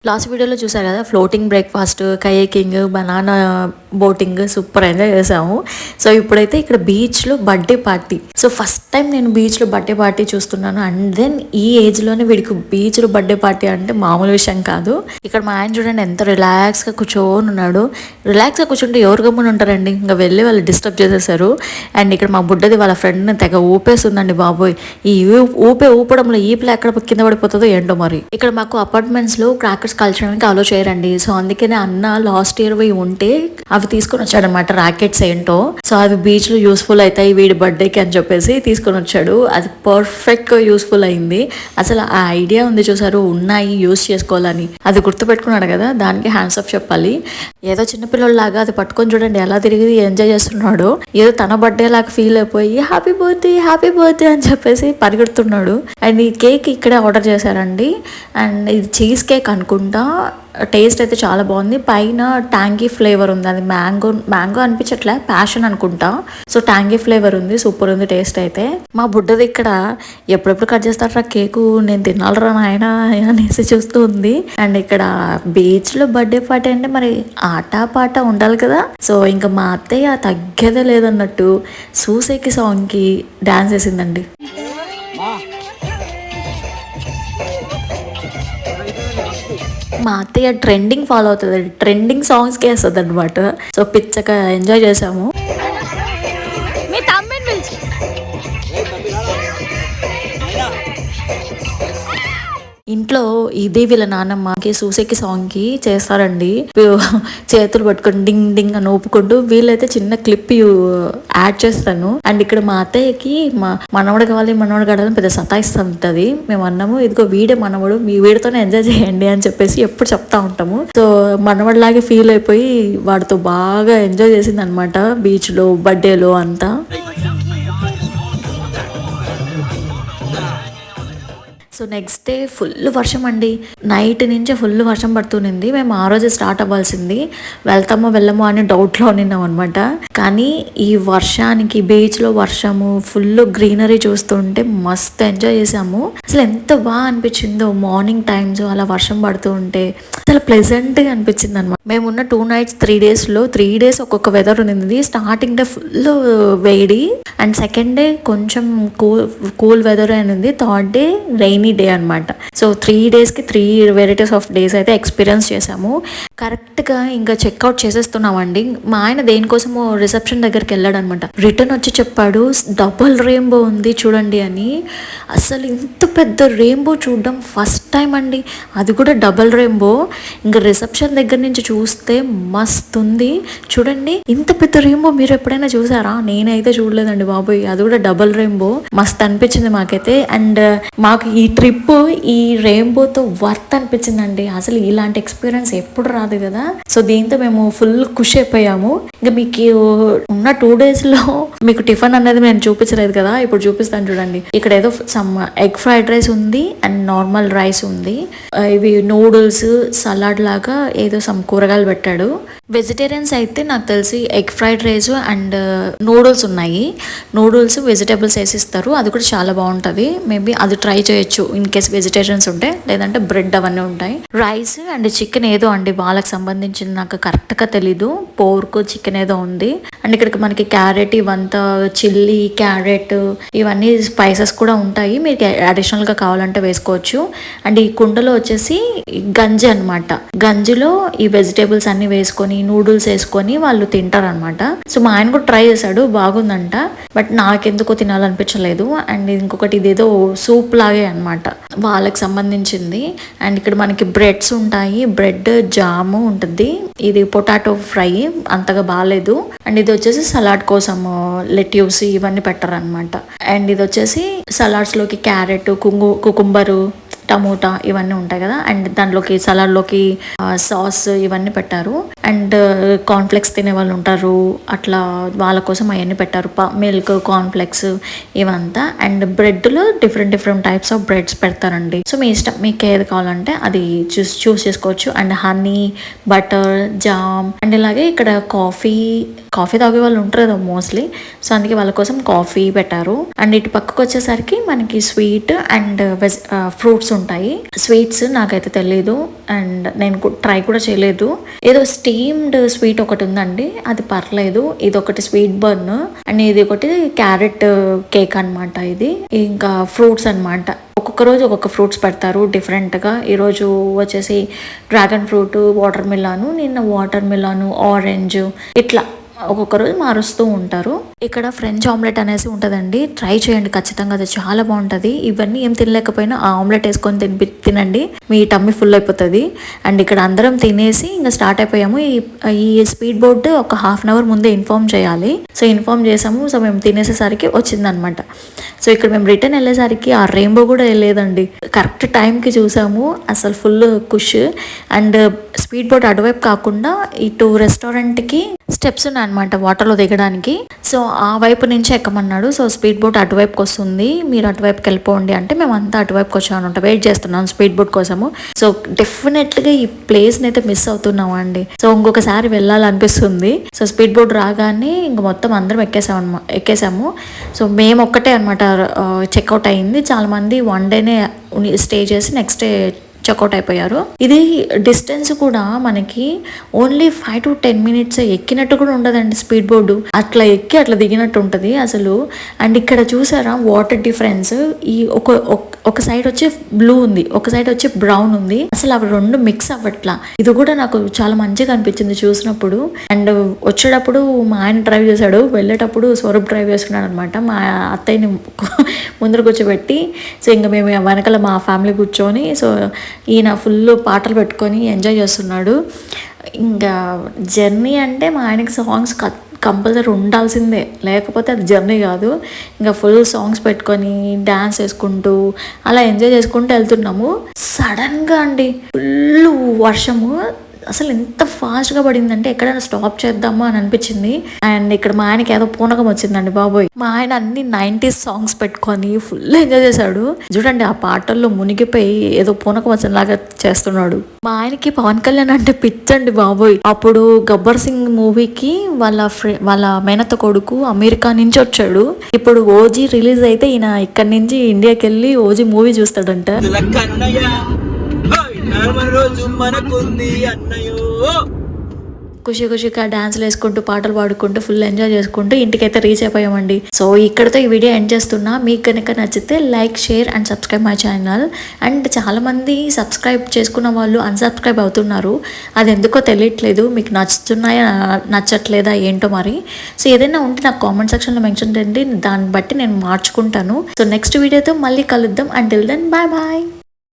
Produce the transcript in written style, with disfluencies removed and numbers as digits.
Last వీడియోలో చూసారు కదా, floating breakfast, kayaking, banana boating super enjoy చేసాము. సో ఇప్పుడైతే ఇక్కడ బీచ్లో birthday party. So first time నేను బీచ్లో బర్త్డే పార్టీ చూస్తున్నాను. అండ్ దెన్ ఈ ఏజ్లోనే వీడికి బీచ్లో బర్త్డే పార్టీ అంటే మామూలు విషయం కాదు. ఇక్కడ మా ఆయన చూడండి ఎంత రిలాక్స్గా కూర్చొని ఉన్నాడు. రిలాక్స్గా కూర్చుంటే ఎవరు గమ్మున ఉంటారండి, ఇంకా వెళ్ళి వాళ్ళు డిస్టర్బ్ చేసేసారు. అండ్ ఇక్కడ మా బుడ్డది వాళ్ళ ఫ్రెండ్ని తెగ ఊపేస్తుందండి బాబోయ్. ఈ ఊపడంలో ఈపులు ఎక్కడ కింద పడిపోతుందో ఏంటో మరి. ఇక్కడ మాకు అపార్ట్మెంట్స్లో క్రాకర్స్ కాల్చడానికి అలో చేయరండి. సో అందుకనే అన్న లాస్ట్ ఇయర్ పోయి ఉంటే అవి తీసుకొని వచ్చాడనమాట, ర్యాకెట్స్ ఏంటో. సో అవి బీచ్ లో యూస్ఫుల్ అవుతాయి వీడి బర్త్డేకి అని చెప్పేసి తీసుకొని వచ్చాడు. అది పర్ఫెక్ట్ గా యూస్ఫుల్ అయింది. అసలు ఆ ఐడియా ఉంది చూసారు, ఉన్నాయి యూస్ చేసుకోవాలని, అది గుర్తుపెట్టుకున్నాడు కదా, దానికి హ్యాండ్స్ ఆఫ్ చెప్పాలి. ఏదో చిన్నపిల్లలాగా అది పట్టుకొని చూడండి ఎలా తిరిగి ఎంజాయ్ చేస్తున్నాడు. ఏదో తన బర్త్డే లాగా ఫీల్ అయిపోయి హ్యాపీ బర్త్డే అని చెప్పేసి పరిగెడుతున్నాడు. అండ్ ఈ కేక్ ఇక్కడే ఆర్డర్ చేశారండి. అండ్ ఇది చీజ్ కేక్ అనుకుంటా. టేస్ట్ అయితే చాలా బాగుంది. పైన ట్యాంగీ ఫ్లేవర్ ఉంది, అది మ్యాంగో అనిపించట్లే, ప్యాషన్ అనుకుంటా. సో ట్యాంగీ ఫ్లేవర్ ఉంది, సూపర్ ఉంది టేస్ట్ అయితే. మా బుడ్డది ఇక్కడ ఎప్పుడెప్పుడు కట్ చేస్తారా కేకు, నేను తినాలరా నాయన అనేసి చూస్తూ ఉంది. అండ్ ఇక్కడ బీచ్ లో బర్త్డే పార్టీ అంటే మరి ఆట పాట ఉండాలి కదా. సో ఇంకా మా అత్తయ్య తగ్గేదే లేదన్నట్టు సూసేకి సాంగ్ కి డాన్స్ వేసిందండి. మా అత్తయ్య ట్రెండింగ్ ఫాలో అవుతుంది, ట్రెండింగ్ సాంగ్స్కి వేస్తుంది అనమాట. సో పిచ్చగా ఎంజాయ్ చేసాము. ఇంట్లో ఇది వీళ్ళ నాన్నమ్మకి సూసేకి సాంగ్కి చేస్తారండి. చేతులు పట్టుకొని డింగ్ డింగ్ అని ఊపుకుంటూ, వీళ్ళైతే చిన్న క్లిప్ యాడ్ చేస్తాను. అండ్ ఇక్కడ మా అత్తయ్యకి మనవడు కావాలి పెద్ద సతాయిస్తుంటది. మేము అన్నాము ఇదిగో వీడే మనవడు, మీ వీడితోనే ఎంజాయ్ చేయండి అని చెప్పేసి ఎప్పుడు చెప్తా ఉంటాము. సో మనవడిలాగే ఫీల్ అయిపోయి వాడితో బాగా ఎంజాయ్ చేసింది అనమాట బీచ్ లో బర్త్డేలో అంతా. సో నెక్స్ట్ డే ఫుల్ వర్షం అండి, నైట్ నుంచి ఫుల్ వర్షం పడుతుంది. మేము ఆ రోజు స్టార్ట్ అవ్వాల్సింది, వెళ్తామో వెళ్ళమో అని డౌట్లో ఉన్నాం అనమాట. కానీ ఈ వర్షానికి బీచ్లో వర్షము ఫుల్ గ్రీనరీ చూస్తుంటే మస్తు ఎంజాయ్ చేసాము. అసలు ఎంత బాగా అనిపించిందో మార్నింగ్ టైమ్స్ అలా వర్షం పడుతూ ఉంటే చాలా ప్లెజెంట్గా అనిపించింది అనమాట. మేము ఉన్న 2 nights 3 daysలో 3 days ఒక్కొక్క వెదర్ ఉంది. స్టార్టింగ్ డే ఫుల్ వేడి, అండ్ సెకండ్ డే కొంచెం కూల్ వెదర్ అనేది, థర్డ్ డే రైనీ డే అనమాట. సో 3 daysకి 3 varieties ఆఫ్ డేస్ అయితే ఎక్స్పీరియన్స్ చేసాము. కరెక్ట్గా ఇంకా చెక్అవుట్ చేసేస్తున్నామండి. మా ఆయన దేనికోసమో రిసెప్షన్ దగ్గరికి వెళ్ళాడు అనమాట. రిటర్న్ వచ్చి చెప్పాడు డబుల్ రెయిన్బో ఉంది చూడండి అని. అసలు ఇంత పెద్ద రెయిన్బో చూడడం ఫస్ట్ టైం అండి, అది కూడా డబుల్ రెయిన్బో. ఇంకా రిసెప్షన్ దగ్గర నుంచి చూస్తే మస్తు ఉంది చూడండి. ఇంత పెద్ద రెయిన్బో మీరు ఎప్పుడైనా చూసారా? నేనైతే చూడలేదండి బాబోయ్, అది కూడా డబుల్ రెయిన్బో. మస్తు అనిపించింది మాకైతే. అండ్ మాకు ఈ ట్రిప్ ఈ రెయిన్బోతో వర్త్ అనిపించిందండి. అసలు ఇలాంటి ఎక్స్పీరియన్స్ ఎప్పుడు రాదు కదా. సో దీంతో మేము ఫుల్ ఖుషి అయిపోయాము. ఇంకా మీకు ఉన్న 2 daysలో మీకు టిఫిన్ అనేది నేను చూపించలేదు కదా, ఇప్పుడు చూపిస్తాను చూడండి. ఇక్కడ ఏదో సమ్ ఎగ్ ఫ్రైడ్ రైస్ ఉంది అండ్ నార్మల్ రైస్ ఉంది. ఇవి నూడిల్స్, సలాడ్ లాగా ఏదో సమ్ కూరగాయలు పెట్టాడు. వెజిటేరియన్స్ అయితే నాకు తెలిసి egg fried rice and noodles ఉన్నాయి. నూడిల్స్ వెజిటేబుల్స్ వేసిస్తారు, అది కూడా చాలా బాగుంటుంది. మేబీ అది ట్రై చేయొచ్చు ఇన్ కేస్ వెజిటేరియన్స్ ఉంటే, లేదంటే బ్రెడ్ అవన్నీ ఉంటాయి. రైస్ అండ్ చికెన్ ఏదో అండి వాళ్ళకి సంబంధించింది, నాకు కరెక్ట్గా తెలీదు. పోర్క్ చికెన్ ఏదో ఉంది. అండ్ ఇక్కడ మనకి క్యారెట్ ఇవంతా చిల్లీ క్యారెట్ ఇవన్నీ స్పైసెస్ కూడా ఉంటాయి, మీకు అడిషనల్గా కావాలంటే వేసుకోవచ్చు. అండ్ ఈ కుండలో వచ్చేసి గంజి అనమాట. గంజిలో ఈ వెజిటేబుల్స్ అన్ని వేసుకొని నూడిల్స్ వేసుకొని వాళ్ళు తింటారనమాట. సో మా ఆయన కూడా ట్రై చేశాడు, బాగుందంట. బట్ నాకెందుకో తినాలనిపించలేదు. అండ్ ఇంకొకటి ఇదేదో సూప్ లాగే అనమాట వాళ్ళకి సంబంధించింది. అండ్ ఇక్కడ మనకి బ్రెడ్స్ ఉంటాయి, బ్రెడ్ జాము ఉంటుంది. ఇది పొటాటో ఫ్రై అంతగా బాగాలేదు. అండ్ ఇది వచ్చేసి సలాడ్ కోసం లెట్యూస్ ఇవన్నీ పెట్టారనమాట. అండ్ ఇది వచ్చేసి సలాడ్స్ లోకి క్యారెట్, కుకుంబరు, టమోటా ఇవన్నీ ఉంటాయి కదా. అండ్ దాంట్లోకి సలాడ్లోకి సాస్ ఇవన్నీ పెట్టారు. అండ్ కార్న్ఫ్లెక్స్ తినే వాళ్ళు ఉంటారు, అట్లా వాళ్ళ కోసం అవన్నీ పెట్టారు. మిల్క్, కార్న్ఫ్లెక్స్ ఇవంతా. అండ్ బ్రెడ్లో డిఫరెంట్ టైప్స్ ఆఫ్ బ్రెడ్స్ పెడతారండి. సో మీ ఇష్టం, మీకు ఏది కావాలంటే అది చూస్ చేసుకోవచ్చు. And honey, butter, jam. And ఇలాగే ఇక్కడ కాఫీ తాగే వాళ్ళు ఉంటారు కదా మోస్ట్లీ. సో అందుకే వాళ్ళ కోసం కాఫీ పెట్టారు. అండ్ ఇటు పక్కకు వచ్చేసరికి మనకి స్వీట్ అండ్ ఫ్రూట్స్ ఉంటాయి. స్వీట్స్ నాకైతే తెలియదు అండ్ నేను ట్రై కూడా చేయలేదు. ఏదో స్టీమ్డ్ స్వీట్ ఒకటి ఉందండి, అది పర్లేదు. ఇది ఒకటి స్వీట్ బర్న్ అండ్ ఇది ఒకటి క్యారెట్ కేక్ అనమాట. ఇది ఇంకా ఫ్రూట్స్ అనమాట. ఒక్కొక్క రోజు ఒక్కొక్క ఫ్రూట్స్ పెడతారు డిఫరెంట్గా. ఈరోజు వచ్చేసి డ్రాగన్ ఫ్రూట్, వాటర్ మిలాను, నిన్న వాటర్ మిలాను, ఆరెంజ్, ఇట్లా ఒక్కొక్క రోజు మారుస్తూ ఉంటారు. ఇక్కడ ఫ్రెంచ్ ఆమ్లెట్ అనేసి ఉంటుందండి, ట్రై చేయండి ఖచ్చితంగా, అది చాలా బాగుంటుంది. ఇవన్నీ ఏం తినలేకపోయినా ఆ ఆమ్లెట్ వేసుకొని తినండి, మీ టమ్మీ ఫుల్ అయిపోతుంది. అండ్ ఇక్కడ అందరం తినేసి ఇంకా స్టార్ట్ అయిపోయాము. ఈ స్పీడ్ బోట్ ఒక హాఫ్ అన్ అవర్ ముందే ఇన్ఫార్మ్ చేయాలి. సో ఇన్ఫార్మ్ చేసాము. సో మేము తినేసేసరికి వచ్చిందనమాట. సో ఇక్కడ మేము రిటర్న్ వెళ్ళేసరికి ఆ రెయిన్బో కూడా వెళ్ళలేదండి. కరెక్ట్ టైంకి చూసాము. అసలు ఫుల్ కుష్. అండ్ స్పీడ్ బోట్ అటువైపు కాకుండా ఇటు రెస్టారెంట్కి స్టెప్స్ ఉన్నాయన్నమాట వాటర్లో దిగడానికి. సో ఆ వైపు నుంచి ఎక్కమన్నాడు. సో స్పీడ్ బోట్ అటువైపుకి వస్తుంది, మీరు అటువైపుకి వెళ్ళిపోండి అంటే మేము అంతా అటువైపుకి వచ్చామన్నమాట. వెయిట్ చేస్తున్నాం స్పీడ్ బోట్ కోసము. సో డెఫినెట్గా ఈ ప్లేస్ని అయితే మిస్ అవుతున్నాం అండి. సో ఇంకొకసారి వెళ్ళాలనిపిస్తుంది. సో స్పీడ్ బోట్ రాగానే ఇంక మొత్తం అందరం ఎక్కేసాము. సో మేము ఒక్కటే అనమాట చెక్అవుట్ అయ్యింది. చాలా మంది 1 డేనే స్టే చేసి నెక్స్ట్ డే చెక్అవుట్ అయిపోయారు. ఇది డిస్టెన్స్ కూడా మనకి ఓన్లీ 5 to 10 minutes ఎక్కినట్టు కూడా ఉండదండి. స్పీడ్ బోర్డు అట్లా ఎక్కి అట్లా దిగినట్టు ఉంటుంది అసలు. అండ్ ఇక్కడ చూసారా వాటర్ డిఫరెన్స్, ఈ ఒక సైడ్ వచ్చి బ్లూ ఉంది, ఒక సైడ్ వచ్చి బ్రౌన్ ఉంది. అసలు అవి రెండు మిక్స్ అవ్వట్లా. ఇది కూడా నాకు చాలా మంచిగా అనిపించింది చూసినప్పుడు. అండ్ వచ్చేటప్పుడు మా ఆయన డ్రైవ్ చేశాడు, వెళ్ళేటప్పుడు స్వరూప్ డ్రైవ్ చేసుకున్నాడు అనమాట. మా అత్తయ్యని ముందర కూర్చోబెట్టి, సో ఇంకా మేము వెనకాల మా ఫ్యామిలీ కూర్చొని, సో ఈయన ఫుల్ పాటలు పెట్టుకొని ఎంజాయ్ చేస్తున్నాడు. ఇంకా జర్నీ అంటే మా ఆయనకి సాంగ్స్ కంపల్సరీ ఉండాల్సిందే, లేకపోతే అది జర్నీ కాదు. ఇంకా ఫుల్ సాంగ్స్ పెట్టుకొని డ్యాన్స్ వేసుకుంటూ అలా ఎంజాయ్ చేసుకుంటూ వెళ్తున్నాము. సడన్గా అండి ఫుల్ వర్షము. అసలు ఎంత ఫాస్ట్గా పడిందంటే ఎక్కడైనా స్టాప్ చేద్దామా అని అనిపించింది. అండ్ ఇక్కడ మా ఆయనకి ఏదో పూనకం వచ్చిందండి బాబోయ్. మా ఆయన అన్ని 90s సాంగ్స్ పెట్టుకొని ఫుల్ ఎంజాయ్ చేశాడు. చూడండి ఆ పాటల్లో మునిగిపోయి ఏదో పూనకం వచ్చేలాగా చేస్తున్నాడు. మా ఆయనకి పవన్ కళ్యాణ్ అంటే పిచ్చండి బాబోయ్. అప్పుడు గబ్బర్ సింగ్ మూవీకి వాళ్ళ మేనత్త కొడుకు అమెరికా నుంచి వచ్చాడు. ఇప్పుడు ఓజీ రిలీజ్ అయితే ఈయన ఇక్కడి నుంచి ఇండియాకి వెళ్ళి ఓజీ మూవీ చూస్తాడంట. ఖుషిగా డాన్స్లు వేసుకుంటూ పాటలు పాడుకుంటూ ఫుల్ ఎంజాయ్ చేసుకుంటూ ఇంటికైతే రీచ్ అయిపోయామండి. సో ఇక్కడతో ఈ వీడియో ఎండ్ చేస్తున్నా. మీకు కనుక నచ్చితే like, share and subscribe my channel. And చాలామంది సబ్స్క్రైబ్ చేసుకున్న వాళ్ళు అన్సబ్స్క్రైబ్ అవుతున్నారు. అది ఎందుకో తెలియట్లేదు, మీకు నచ్చుతున్నాయా నచ్చట్లేదా ఏంటో మరి. సో ఏదైనా ఉంటే నాకు కామెంట్ సెక్షన్లో మెన్షన్ చేయండి, దాన్ని బట్టి నేను మార్చుకుంటాను. సో నెక్స్ట్ వీడియోతో మళ్ళీ కలుద్దాం. Until then bye bye.